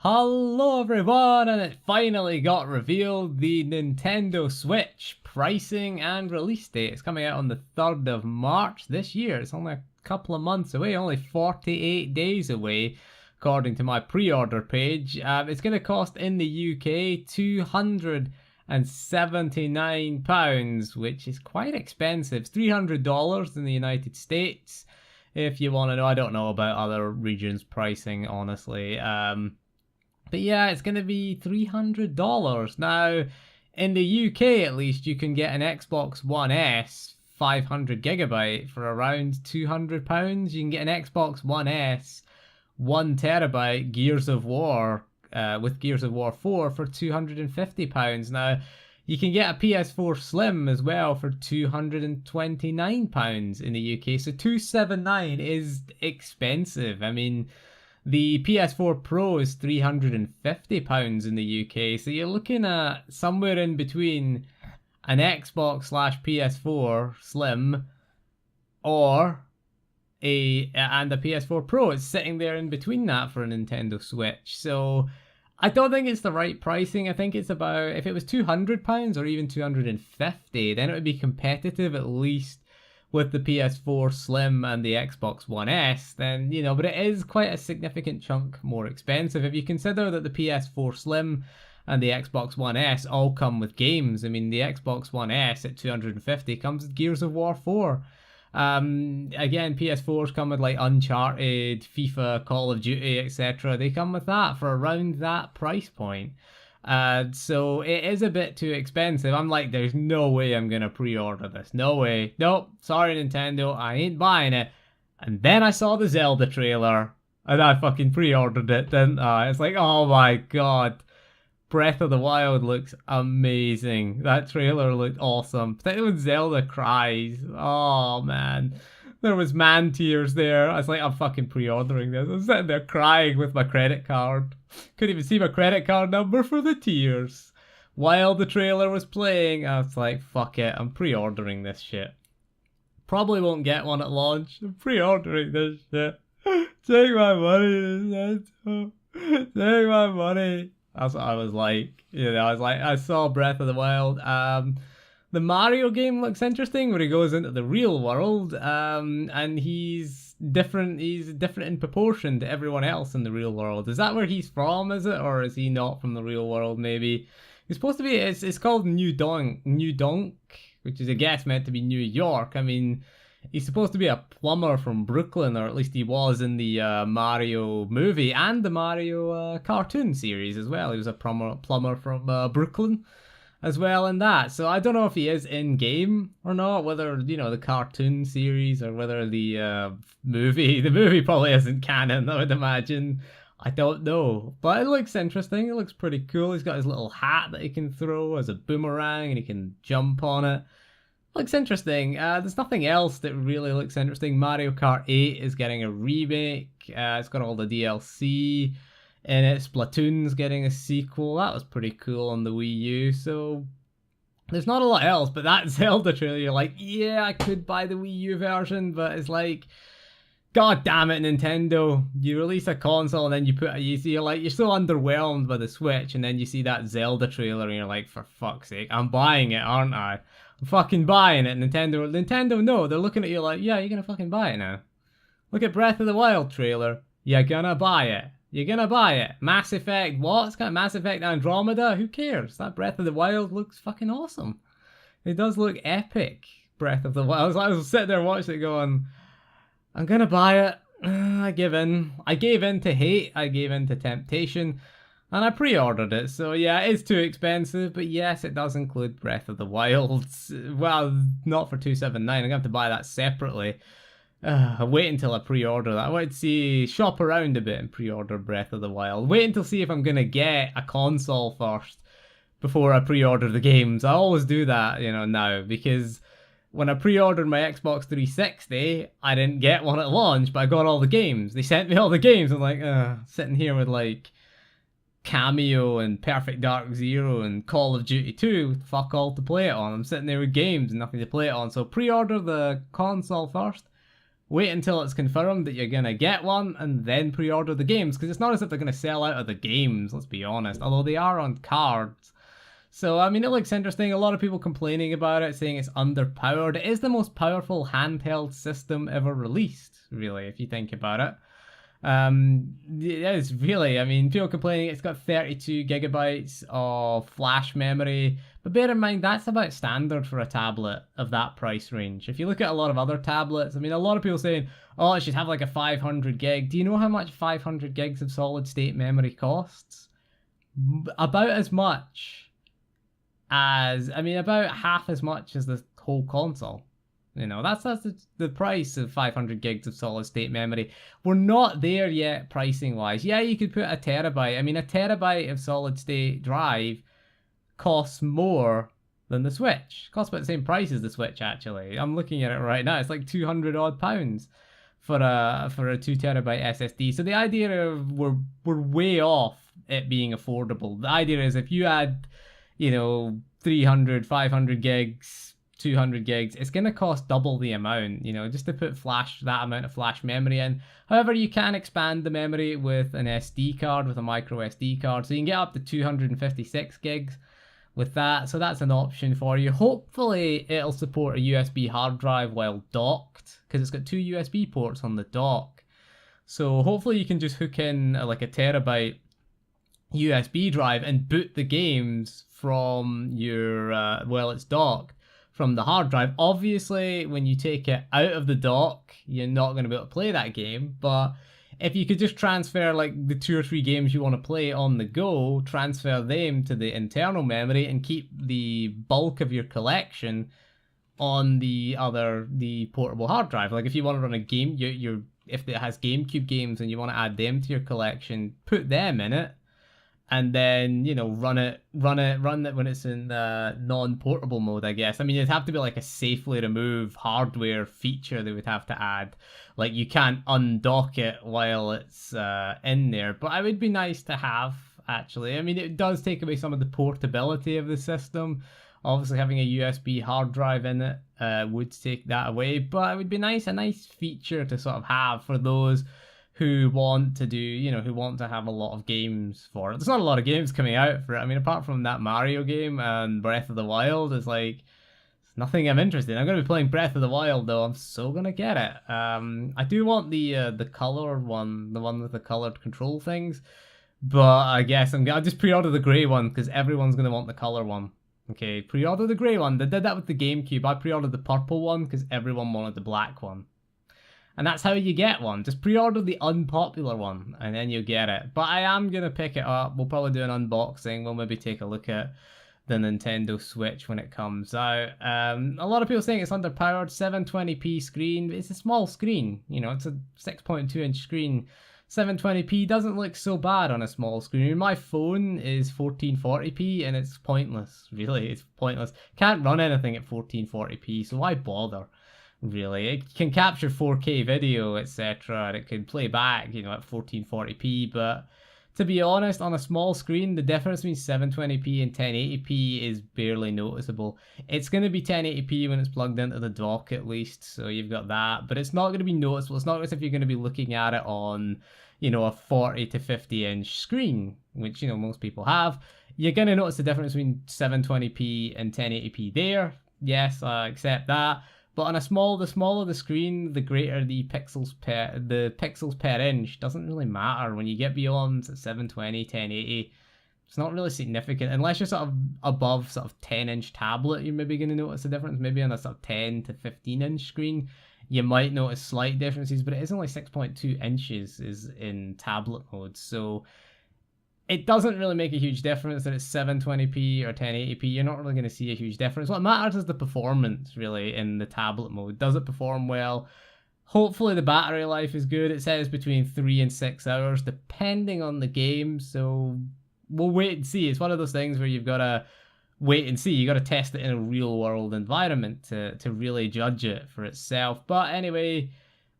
Hello everyone, and it finally got revealed, the Nintendo Switch pricing and release date. It's coming out on the 3rd of March this year. It's only a couple of months away, only 48 days away, according to my pre-order page. It's going to cost in the UK £279, which is quite expensive. It's $300 in the United States. If you want to know, I don't know about other regions' pricing, honestly. But yeah, it's going to be $300. Now, in the UK at least, you can get an Xbox One S 500GB for around £200. You can get an Xbox One S 1TB Gears of War with Gears of War 4 for £250. Now, you can get a PS4 Slim as well for £229 in the UK. So £279 is expensive. I mean, the PS4 Pro is £350 in the UK, so you're looking at somewhere in between an Xbox / PS4 Slim and a PS4 Pro. It's sitting there in between that for a Nintendo Switch. So I don't think it's the right pricing. I think it's about, if it was £200 or even $250, then it would be competitive at least with the PS4 Slim and the Xbox One S, then, but it is quite a significant chunk more expensive. If you consider that the PS4 Slim and the Xbox One S all come with games. I mean, the Xbox One S at $250 comes with Gears of War 4. Again, PS4s come with like Uncharted, FIFA, Call of Duty, etc. They come with that for around that price point. So it is a bit too expensive. I'm like, there's no way I'm gonna pre-order this. No way. Nope. Sorry, Nintendo. I ain't buying it. And then I saw the Zelda trailer, and I fucking pre-ordered it, didn't I? It's like, oh my god. Breath of the Wild looks amazing. That trailer looked awesome. Particularly when Zelda cries. Oh, man. There was man tears there. I was like, I'm fucking pre-ordering this. I was sitting there crying with my credit card. Couldn't even see my credit card number for the tears. While the trailer was playing, I was like, fuck it. I'm pre-ordering this shit. Probably won't get one at launch. I'm pre-ordering this shit. Take my money, Nintendo. Take my money. That's what I was like. I was like, I saw Breath of the Wild. The Mario game looks interesting where he goes into the real world, and he's different. He's different in proportion to everyone else in the real world. Is that where he's from? Is it, or is he not from the real world? Maybe he's supposed to be. It's called New Donk, which is, I guess, meant to be New York. I mean, he's supposed to be a plumber from Brooklyn, or at least he was in the Mario movie and the Mario cartoon series as well. He was a plumber from Brooklyn as well in that. So I don't know if he is in game or not, whether, the cartoon series or whether the movie probably isn't canon, I would imagine. I don't know, but it looks interesting. It looks pretty cool. He's got his little hat that he can throw as a boomerang and he can jump on it. Looks interesting. There's nothing else that really looks interesting. Mario Kart 8 is getting a remake. It's got all the DLC in it. Splatoon's getting a sequel. That was pretty cool on the Wii U. So there's not a lot else, but that Zelda trailer, you're like, yeah, I could buy the Wii U version, but it's like, god damn it, Nintendo. You release a console and then you're so underwhelmed by the Switch, and then you see that Zelda trailer and you're like, for fuck's sake, I'm buying it, aren't I? I'm fucking buying it. Nintendo, no, they're looking at you like, yeah, you're gonna fucking buy it now. Look at Breath of the Wild trailer. You're gonna buy it. You're gonna buy it. Mass Effect, what? It's got Mass Effect Andromeda? Who cares? That Breath of the Wild looks fucking awesome. It does look epic, Breath of the Wild. I was sitting there watching it going, I'm gonna buy it. I give in. I gave in to hate. I gave in to temptation. And I pre-ordered it. So yeah, it's too expensive. But yes, it does include Breath of the Wild. Well, not for $279. I'm gonna have to buy that separately. I'll wait until I pre-order that. I want to shop around a bit and pre-order Breath of the Wild. Wait until see if I'm gonna get a console first before I pre-order the games. I always do that, now, because when I pre-ordered my Xbox 360, I didn't get one at launch, but I got all the games. They sent me all the games. I'm like, sitting here with like Cameo and Perfect Dark Zero and Call of Duty 2, fuck all to play it on. I'm sitting there with games and nothing to play it on. So pre-order the console first, Wait until it's confirmed that you're going to get one and then pre-order the games, because it's not as if they're going to sell out of the games, let's be honest, although they are on cards. So, I mean, it looks interesting. A lot of people complaining about it, saying it's underpowered. It is the most powerful handheld system ever released, really, if you think about it. It's really, I mean, people complaining it's got 32 gigabytes of flash memory, but bear in mind that's about standard for a tablet of that price range. If you look at a lot of other tablets, I mean, a lot of people saying, oh, it should have like a 500 gig. Do you know how much 500 gigs of solid state memory costs? About as much as, I mean, about half as much as the whole console. You know, that's the price of 500 gigs of solid state memory. We're not there yet pricing wise. Yeah, you could put a terabyte. I mean, a terabyte of solid state drive costs more than the Switch. It costs about the same price as the Switch, actually. I'm looking at it right now. It's like 200 odd pounds for a 2 terabyte SSD. So the idea of we're way off it being affordable. The idea is if you add, you know, 300, 500 gigs, 200 gigs, it's going to cost double the amount, you know, just to put that amount of flash memory in. However, you can expand the memory with an SD card, with a micro SD card, so you can get up to 256 gigs with that, so that's an option for you. Hopefully it'll support a USB hard drive while docked, because it's got 2 USB ports on the dock. So hopefully you can just hook in like a terabyte USB drive and boot the games from your, while it's docked, from the hard drive. Obviously, when you take it out of the dock, you're not going to be able to play that game, but if you could just transfer like the 2 or 3 games you want to play on the go, transfer them to the internal memory and keep the bulk of your collection on the portable hard drive. Like if you want to run a game, if it has GameCube games and you want to add them to your collection, put them in it, and then, you know, run it when it's in non-portable mode, I guess. I mean, it'd have to be like a safely remove hardware feature they would have to add. Like, you can't undock it while it's in there. But it would be nice to have, actually. I mean, it does take away some of the portability of the system. Obviously, having a USB hard drive in it would take that away. But it would be nice, a nice feature to sort of have for those who want to do, you know, who want to have a lot of games for it. There's not a lot of games coming out for it. I mean, apart from that Mario game and Breath of the Wild, it's like, it's nothing I'm interested in. I'm going to be playing Breath of the Wild, though. I'm so going to get it. I do want the color one, the one with the colored control things, but I guess I'll just pre-order the grey one, because everyone's going to want the color one. Okay, pre-order the grey one. They did that with the GameCube. I pre-ordered the purple one, because everyone wanted the black one. And that's how you get one. Just pre-order the unpopular one, and then you'll get it. But I am going to pick it up. We'll probably do an unboxing. We'll maybe take a look at the Nintendo Switch when it comes out. A lot of people saying it's underpowered. 720p screen. It's a small screen. You know, it's a 6.2-inch screen. 720p doesn't look so bad on a small screen. My phone is 1440p, and it's pointless. Really, it's pointless. Can't run anything at 1440p, so why bother? Really, it can capture 4K video, etc., and it can play back, you know, at 1440p, but to be honest, on a small screen, the difference between 720p and 1080p is barely noticeable. It's going to be 1080p when it's plugged into the dock, at least, so you've got that, but it's not going to be noticeable. It's not as if you're going to be looking at it on, you know, a 40 to 50-inch screen, which, you know, most people have. You're going to notice the difference between 720p and 1080p there. Yes, I accept that. But on the smaller the screen, the greater the pixels per inch. Doesn't really matter when you get beyond 720, 1080. It's not really significant unless you're sort of above sort of 10-inch tablet. You're maybe going to notice a difference. Maybe on a sort of 10 to 15-inch screen, you might notice slight differences. But it is only 6.2 inches is in tablet mode, so it doesn't really make a huge difference that it's 720p or 1080p. You're not really going to see a huge difference. What matters is the performance, really, in the tablet mode. Does it perform well? Hopefully the battery life is good. It says between 3 and 6 hours, depending on the game. So we'll wait and see. It's one of those things where you've got to wait and see. You got to test it in a real world environment to really judge it for itself. But anyway,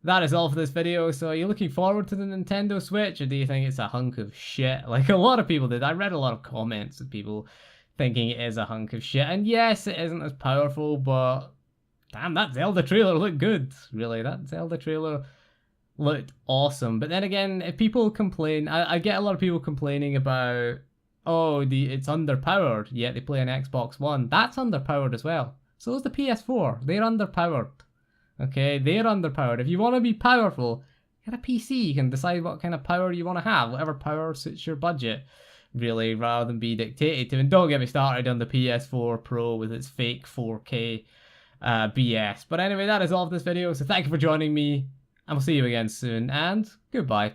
that is all for this video. So are you looking forward to the Nintendo Switch, or do you think it's a hunk of shit like a lot of people did? I read a lot of comments of people thinking it is a hunk of shit. And yes, it isn't as powerful, but damn, that Zelda trailer looked good. Really, that Zelda trailer looked awesome. But then again, if people complain, I get a lot of people complaining about, oh, it's underpowered, yet they play an Xbox One. That's underpowered as well. So is the PS4. They're underpowered. Okay, they're underpowered. If you want to be powerful, get a PC. You can decide what kind of power you want to have, whatever power suits your budget, really, rather than be dictated to. And don't get me started on the PS4 Pro with its fake 4K BS. But anyway, that is all for this video. So thank you for joining me, and we'll see you again soon, and goodbye.